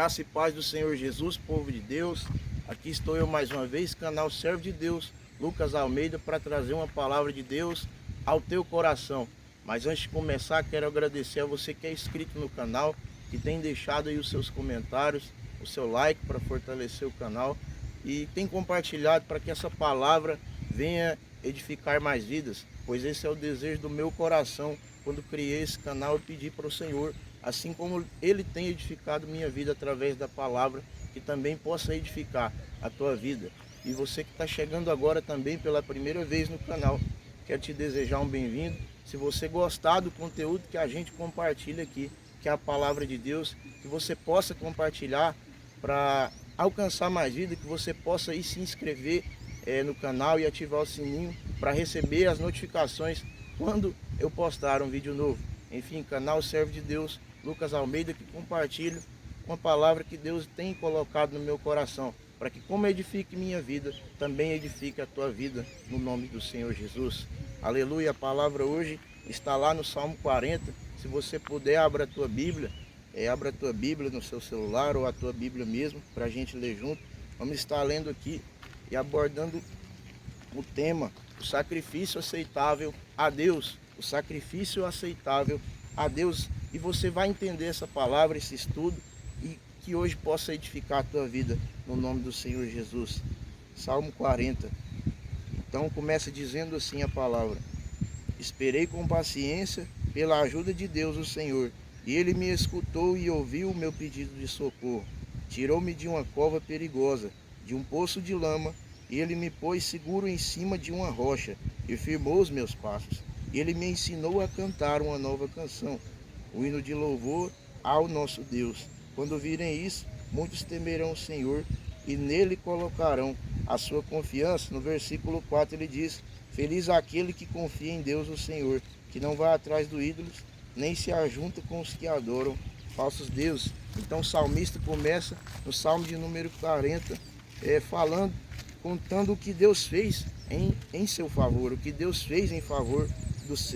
Graça e paz do Senhor Jesus, povo de Deus. Aqui estou eu mais uma vez, canal Servo de Deus, Lucas Almeida, para trazer uma palavra de Deus ao teu coração. Mas antes de começar, quero agradecer a você que é inscrito no canal, que tem deixado aí os seus comentários, o seu like para fortalecer o canal e tem compartilhado para que essa palavra venha edificar mais vidas, pois esse é o desejo do meu coração. Quando criei esse canal, eu pedi para o Senhor, assim como Ele tem edificado minha vida através da palavra, que também possa edificar a tua vida. E você que está chegando agora também pela primeira vez no canal, quero te desejar um bem-vindo. Se você gostar do conteúdo que a gente compartilha aqui, que é a palavra de Deus, que você possa compartilhar para alcançar mais vida, que você possa ir se inscrever no canal e ativar o sininho para receber as notificações quando eu postar um vídeo novo. Enfim, canal Servo de Deus, Lucas Almeida, que compartilha uma palavra que Deus tem colocado no meu coração, para que como edifique minha vida, também edifique a tua vida, no nome do Senhor Jesus. Aleluia, a palavra hoje está lá no Salmo 40, se você puder, abra a tua Bíblia no seu celular ou a tua Bíblia mesmo, para a gente ler junto. Vamos estar lendo aqui e abordando o tema, o sacrifício aceitável a Deus, o sacrifício aceitável a Deus, e você vai entender essa palavra, esse estudo, e que hoje possa edificar a tua vida, no nome do Senhor Jesus. Salmo 40, então começa dizendo assim a palavra: esperei com paciência pela ajuda de Deus o Senhor, e Ele me escutou e ouviu o meu pedido de socorro. Tirou-me de uma cova perigosa, de um poço de lama, e Ele me pôs seguro em cima de uma rocha, e firmou os meus passos. E Ele me ensinou a cantar uma nova canção, o hino de louvor ao nosso Deus. Quando virem isso, muitos temerão o Senhor, e nele colocarão a sua confiança. No versículo 4 ele diz: feliz aquele que confia em Deus o Senhor, que não vai atrás do ídolos, nem se ajunta com os que adoram falsos deuses. Então o salmista começa no Salmo de número 40, contando o que Deus fez em seu favor, o que Deus fez em favor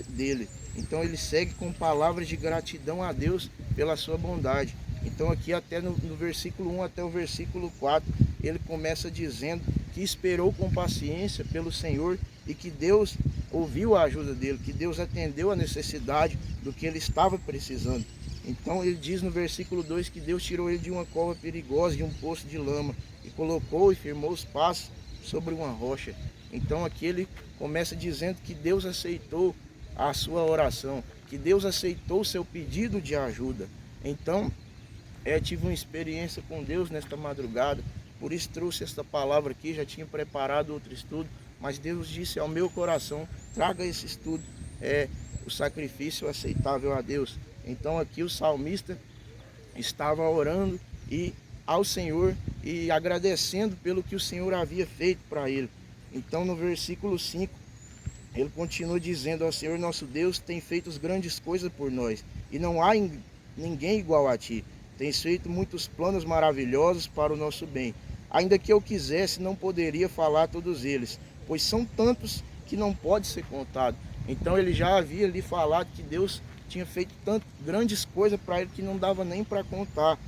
dele. Então ele segue com palavras de gratidão a Deus pela sua bondade. Então aqui até no versículo 1 até o versículo 4, ele começa dizendo que esperou com paciência pelo Senhor e que Deus ouviu a ajuda dele, que Deus atendeu a necessidade do que ele estava precisando. Então ele diz no versículo 2 que Deus tirou ele de uma cova perigosa, de um poço de lama, e colocou e firmou os passos sobre uma rocha. Então aqui ele começa dizendo que Deus aceitou a sua oração, que Deus aceitou o seu pedido de ajuda. Então tive uma experiência com Deus nesta madrugada, por isso trouxe esta palavra aqui. Já tinha preparado outro estudo, mas Deus disse ao meu coração: traga esse estudo, o sacrifício aceitável a Deus. Então aqui o salmista estava orando ao Senhor e agradecendo pelo que o Senhor havia feito para ele. Então no versículo 5 ele continua dizendo: ao Senhor nosso Deus tem feito grandes coisas por nós, e não há ninguém igual a ti. Tens feito muitos planos maravilhosos para o nosso bem. Ainda que eu quisesse, não poderia falar todos eles, pois são tantos que não pode ser contado. Então ele já havia ali falado que Deus tinha feito grandes coisas para ele que não dava nem para contar.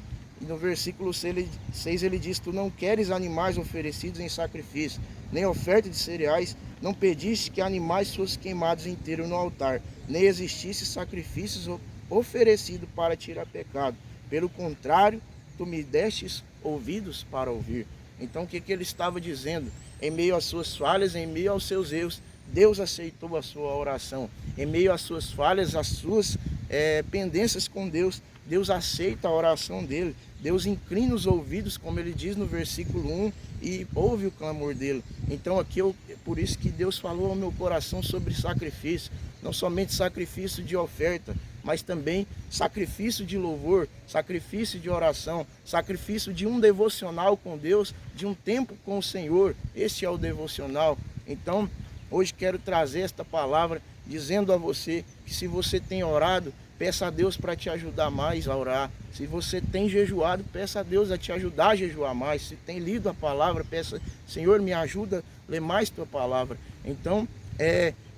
E no versículo 6 ele diz: tu não queres animais oferecidos em sacrifício, nem oferta de cereais, não pediste que animais fossem queimados inteiros no altar, nem existisse sacrifícios oferecidos para tirar pecado. Pelo contrário, tu me destes ouvidos para ouvir. Então o que ele estava dizendo? Em meio às suas falhas, em meio aos seus erros, Deus aceitou a sua oração. Em meio às suas falhas, às suas pendências com Deus, Deus aceita a oração dele. Deus inclina os ouvidos, como ele diz no versículo 1, e ouve o clamor dele. Então aqui, por isso que Deus falou ao meu coração sobre sacrifício. Não somente sacrifício de oferta, mas também sacrifício de louvor, sacrifício de oração, sacrifício de um devocional com Deus, de um tempo com o Senhor. Este é o devocional. Então hoje quero trazer esta palavra dizendo a você que se você tem orado, peça a Deus para te ajudar mais a orar. Se você tem jejuado, peça a Deus a te ajudar a jejuar mais. Se tem lido a palavra, peça: Senhor, me ajuda a ler mais tua palavra. Então,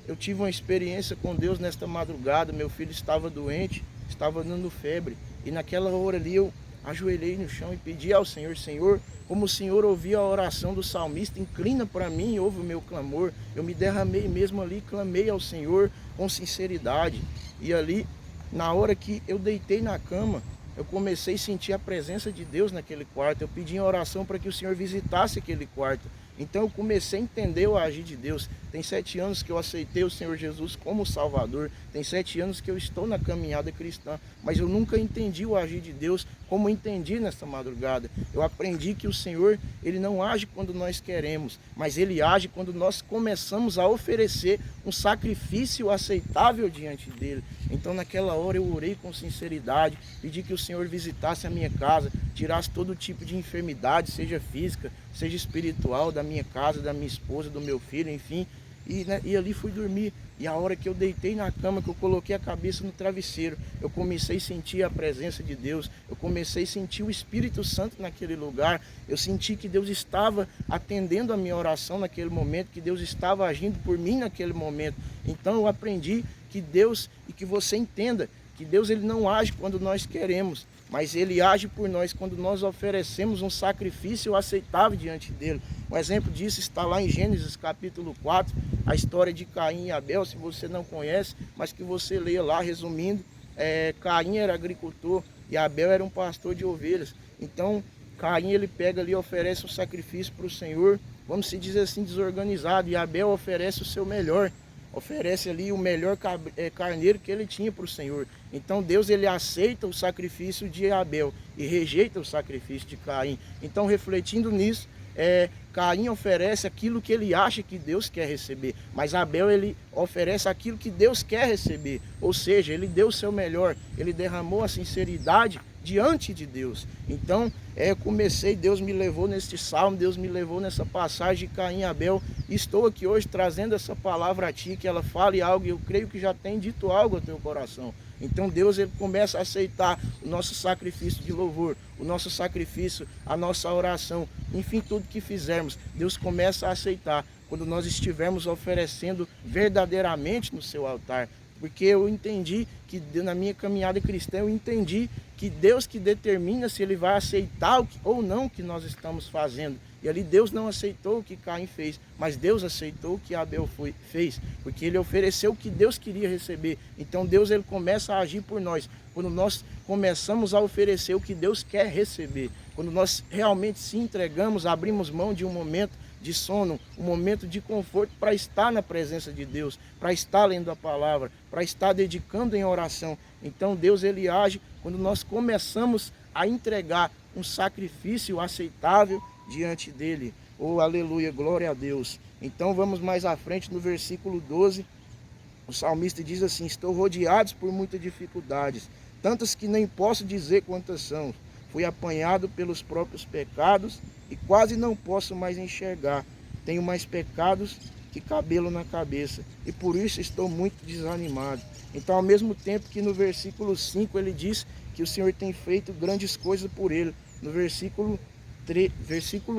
eu tive uma experiência com Deus nesta madrugada. Meu filho estava doente, estava dando febre. E naquela hora ali eu ajoelhei no chão e pedi ao Senhor: Senhor, como o Senhor ouviu a oração do salmista, inclina para mim e ouve o meu clamor. Eu me derramei mesmo ali, clamei ao Senhor com sinceridade. E ali, na hora que eu deitei na cama, eu comecei a sentir a presença de Deus naquele quarto. Eu pedi em oração para que o Senhor visitasse aquele quarto. Então eu comecei a entender o agir de Deus. Tem 7 anos que eu aceitei o Senhor Jesus como Salvador. Tem 7 anos que eu estou na caminhada cristã. Mas eu nunca entendi o agir de Deus como entendi nesta madrugada. Eu aprendi que o Senhor, Ele não age quando nós queremos, mas Ele age quando nós começamos a oferecer um sacrifício aceitável diante dEle. Então naquela hora eu orei com sinceridade, pedi que o Senhor visitasse a minha casa, tirasse todo tipo de enfermidade, seja física, seja espiritual, da minha casa, da minha esposa, do meu filho, enfim. E ali fui dormir. E a hora que eu deitei na cama, que eu coloquei a cabeça no travesseiro, eu comecei a sentir a presença de Deus. Eu comecei a sentir o Espírito Santo naquele lugar. Eu senti que Deus estava atendendo a minha oração naquele momento, que Deus estava agindo por mim naquele momento. Então eu aprendi que Deus, e que você entenda, que Deus ele não age quando nós queremos, mas Ele age por nós quando nós oferecemos um sacrifício aceitável diante dEle. Um exemplo disso está lá em Gênesis capítulo 4, a história de Caim e Abel, se você não conhece, mas que você leia lá, resumindo. Caim era agricultor e Abel era um pastor de ovelhas. Então Caim ele pega ali e oferece um sacrifício para o Senhor, vamos se dizer assim, desorganizado, e Abel oferece o seu melhor. Oferece ali o melhor carneiro que ele tinha para o Senhor. Então Deus ele aceita o sacrifício de Abel e rejeita o sacrifício de Caim. Então refletindo nisso, Caim oferece aquilo que ele acha que Deus quer receber, mas Abel ele oferece aquilo que Deus quer receber. Ou seja, ele deu o seu melhor, ele derramou a sinceridade diante de Deus. Então Deus me levou neste salmo, Deus me levou nessa passagem de Caim e Abel, e estou aqui hoje trazendo essa palavra a ti, que ela fale algo, e eu creio que já tem dito algo ao teu coração. Então Deus ele começa a aceitar o nosso sacrifício de louvor, o nosso sacrifício, a nossa oração, enfim, tudo que fizermos, Deus começa a aceitar quando nós estivermos oferecendo verdadeiramente no seu altar. Porque eu entendi que na minha caminhada cristã, eu entendi que Deus que determina se Ele vai aceitar ou não o que nós estamos fazendo. E ali Deus não aceitou o que Caim fez, mas Deus aceitou o que Abel fez, porque ele ofereceu o que Deus queria receber. Então Deus ele começa a agir por nós, quando nós começamos a oferecer o que Deus quer receber. Quando nós realmente se entregamos, abrimos mão de um momento de sono, um momento de conforto para estar na presença de Deus, para estar lendo a palavra, para estar dedicando em oração. Então Deus ele age quando nós começamos a entregar um sacrifício aceitável diante dele. Oh, aleluia, glória a Deus. Então vamos mais à frente no versículo 12. O salmista diz assim: estou rodeado por muitas dificuldades, tantas que nem posso dizer quantas são. Fui apanhado pelos próprios pecados e quase não posso mais enxergar. Tenho mais pecados que cabelo na cabeça e por isso estou muito desanimado. Então, ao mesmo tempo que no versículo 5 ele diz que o Senhor tem feito grandes coisas por ele, no versículo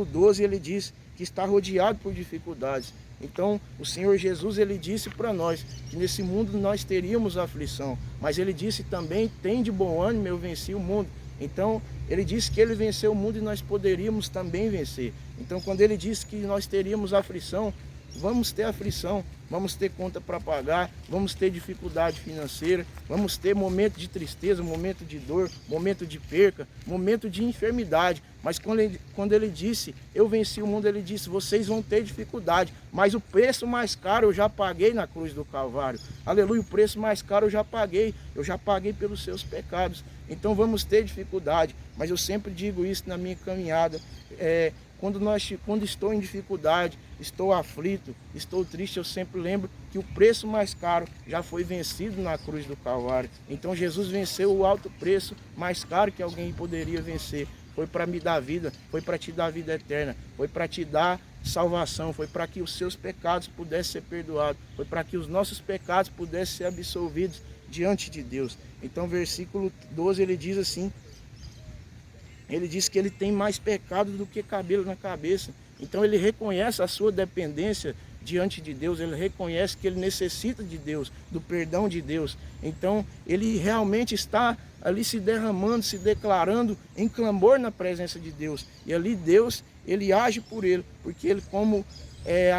12 ele diz que está rodeado por dificuldades. Então o Senhor Jesus ele disse para nós que nesse mundo nós teríamos aflição, mas ele disse também: tem de bom ânimo, eu venci o mundo. Então ele disse que ele venceu o mundo e nós poderíamos também vencer. Então quando ele disse que nós teríamos aflição, vamos ter aflição, vamos ter conta para pagar, vamos ter dificuldade financeira, vamos ter momento de tristeza, momento de dor, momento de perca, momento de enfermidade. Mas quando ele disse, eu venci o mundo, ele disse, vocês vão ter dificuldade, mas o preço mais caro eu já paguei na cruz do Calvário. Aleluia, o preço mais caro eu já paguei pelos seus pecados. Então vamos ter dificuldade, mas eu sempre digo isso na minha caminhada, quando estou em dificuldade, estou aflito, estou triste, eu sempre lembro que o preço mais caro já foi vencido na cruz do Calvário. Então Jesus venceu o alto preço mais caro que alguém poderia vencer. Foi para me dar vida, foi para te dar vida eterna, foi para te dar salvação, foi para que os seus pecados pudessem ser perdoados, foi para que os nossos pecados pudessem ser absolvidos diante de Deus. Então versículo 12 ele diz assim, ele diz que ele tem mais pecado do que cabelo na cabeça. Então ele reconhece a sua dependência diante de Deus, ele reconhece que ele necessita de Deus, do perdão de Deus. Então ele realmente está ali se derramando, se declarando em clamor na presença de Deus. E ali Deus, ele age por ele, porque ele, como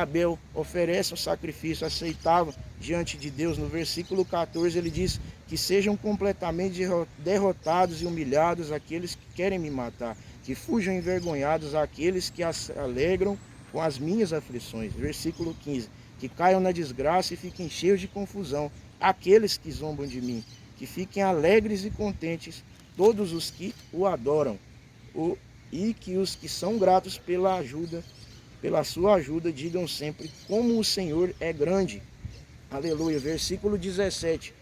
Abel oferece um sacrifício aceitável diante de Deus, no versículo 14 ele diz que sejam completamente derrotados e humilhados aqueles que querem me matar, que fujam envergonhados aqueles que se alegram com as minhas aflições. Versículo 15, que caiam na desgraça e fiquem cheios de confusão aqueles que zombam de mim, que fiquem alegres e contentes todos os que o adoram, e que os que são gratos pela sua ajuda, digam sempre como o Senhor é grande. Aleluia. Versículo 17,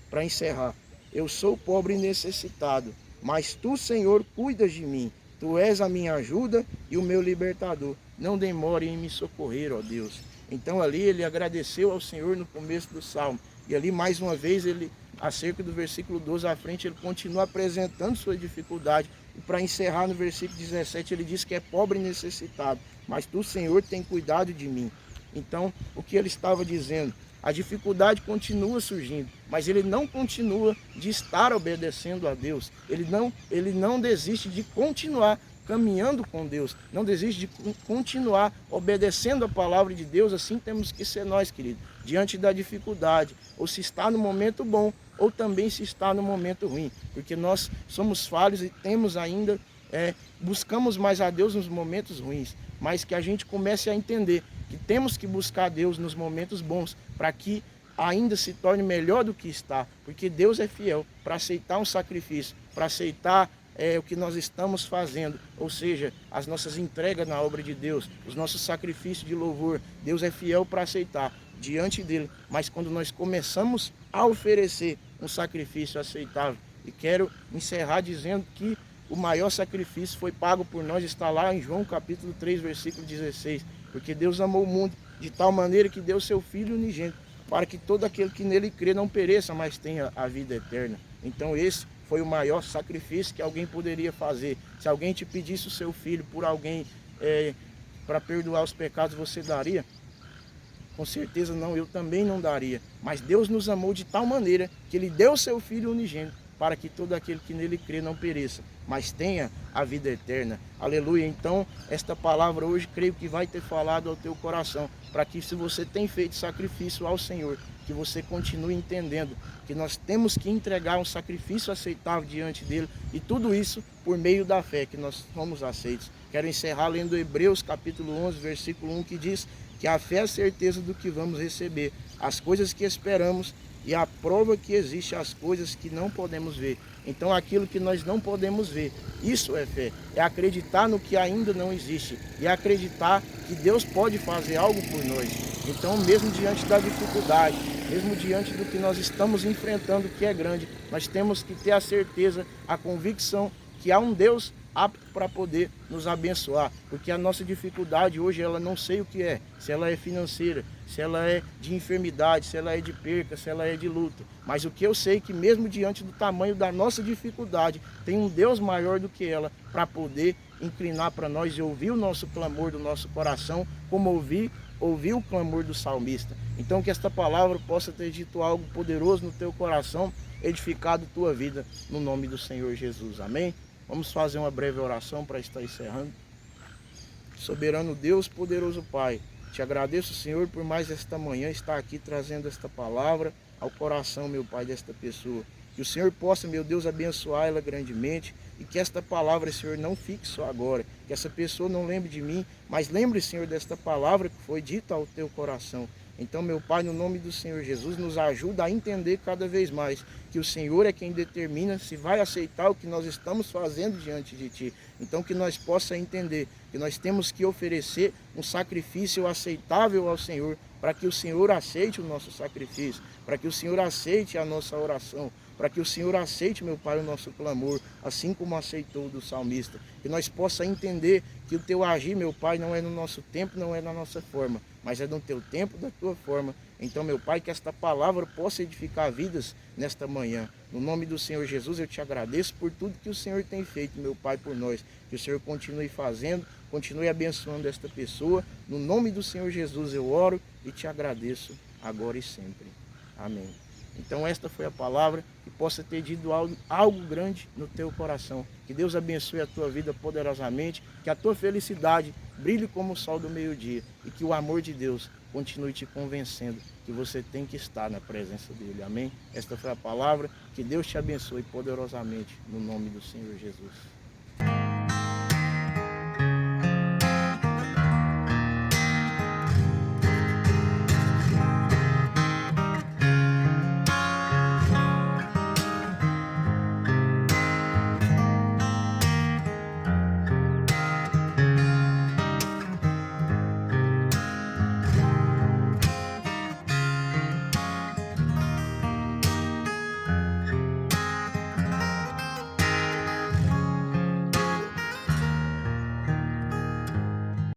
para encerrar. Eu sou pobre e necessitado, mas tu, Senhor, cuidas de mim. Tu és a minha ajuda e o meu libertador. Não demore em me socorrer, ó Deus. Então ali ele agradeceu ao Senhor no começo do Salmo. E ali mais uma vez, ele, acerca do versículo 12 à frente, ele continua apresentando sua dificuldade. E para encerrar no versículo 17, ele diz que é pobre e necessitado, mas tu, Senhor, tem cuidado de mim. Então, o que ele estava dizendo? A dificuldade continua surgindo, mas ele não continua de estar obedecendo a Deus. Ele não desiste de continuar caminhando com Deus, não desiste de continuar obedecendo a palavra de Deus. Assim temos que ser nós, querido, diante da dificuldade, ou se está no momento bom, ou também se está no momento ruim, porque nós somos falhos e temos ainda, buscamos mais a Deus nos momentos ruins, mas que a gente comece a entender que temos que buscar a Deus nos momentos bons, para que ainda se torne melhor do que está, porque Deus é fiel para aceitar um sacrifício, para aceitar o que nós estamos fazendo, ou seja, as nossas entregas na obra de Deus, os nossos sacrifícios de louvor. Deus é fiel para aceitar diante dele, mas quando nós começamos a oferecer um sacrifício aceitável, e quero encerrar dizendo que o maior sacrifício foi pago por nós, está lá em João capítulo 3, versículo 16, porque Deus amou o mundo de tal maneira que deu seu Filho unigênito, para que todo aquele que nele crê não pereça, mas tenha a vida eterna. Então esse foi o maior sacrifício que alguém poderia fazer. Se alguém te pedisse o seu filho por alguém para perdoar os pecados, você daria? Com certeza não, eu também não daria. Mas Deus nos amou de tal maneira que ele deu o seu Filho unigênito, para que todo aquele que nele crê não pereça, mas tenha a vida eterna. Aleluia. Então, esta palavra hoje creio que vai ter falado ao teu coração, para que, se você tem feito sacrifício ao Senhor, que você continue entendendo que nós temos que entregar um sacrifício aceitável diante dele, e tudo isso por meio da fé, que nós somos aceitos. Quero encerrar lendo Hebreus capítulo 11, versículo 1, que diz que a fé é a certeza do que vamos receber, as coisas que esperamos, e a prova que existe as coisas que não podemos ver. Então aquilo que nós não podemos ver, isso é fé, é acreditar no que ainda não existe, e acreditar que Deus pode fazer algo por nós. Então, mesmo diante da dificuldade, mesmo diante do que nós estamos enfrentando, que é grande, nós temos que ter a certeza, a convicção que há um Deus apto para poder nos abençoar, porque a nossa dificuldade hoje, ela não sei o que é, se ela é financeira, se ela é de enfermidade, se ela é de perca, se ela é de luta, mas o que eu sei é que mesmo diante do tamanho da nossa dificuldade, tem um Deus maior do que ela, para poder inclinar para nós e ouvir o nosso clamor do nosso coração, como ouvir o clamor do salmista. Então que esta palavra possa ter dito algo poderoso no teu coração, edificado tua vida, no nome do Senhor Jesus. Amém? Vamos fazer uma breve oração para estar encerrando. Soberano Deus, poderoso Pai, te agradeço, Senhor, por mais esta manhã estar aqui trazendo esta palavra ao coração, meu Pai, desta pessoa. Que o Senhor possa, meu Deus, abençoar ela grandemente, e que esta palavra, Senhor, não fique só agora. Que essa pessoa não lembre de mim, mas lembre, Senhor, desta palavra que foi dita ao teu coração. Então, meu Pai, no nome do Senhor Jesus, nos ajuda a entender cada vez mais que o Senhor é quem determina se vai aceitar o que nós estamos fazendo diante de Ti. Então, que nós possamos entender que nós temos que oferecer um sacrifício aceitável ao Senhor, para que o Senhor aceite o nosso sacrifício, para que o Senhor aceite a nossa oração, para que o Senhor aceite, meu Pai, o nosso clamor, assim como aceitou do salmista. Que nós possamos entender que o Teu agir, meu Pai, não é no nosso tempo, não é na nossa forma, mas é no Teu tempo, da Tua forma. Então, meu Pai, que esta palavra possa edificar vidas nesta manhã. No nome do Senhor Jesus, eu te agradeço por tudo que o Senhor tem feito, meu Pai, por nós. Que o Senhor continue fazendo, continue abençoando esta pessoa. No nome do Senhor Jesus eu oro e te agradeço agora e sempre. Amém. Então esta foi a palavra, que possa ter dito algo grande no teu coração. Que Deus abençoe a tua vida poderosamente, que a tua felicidade brilhe como o sol do meio-dia e que o amor de Deus continue te convencendo que você tem que estar na presença dele. Amém? Esta foi a palavra. Que Deus te abençoe poderosamente no nome do Senhor Jesus.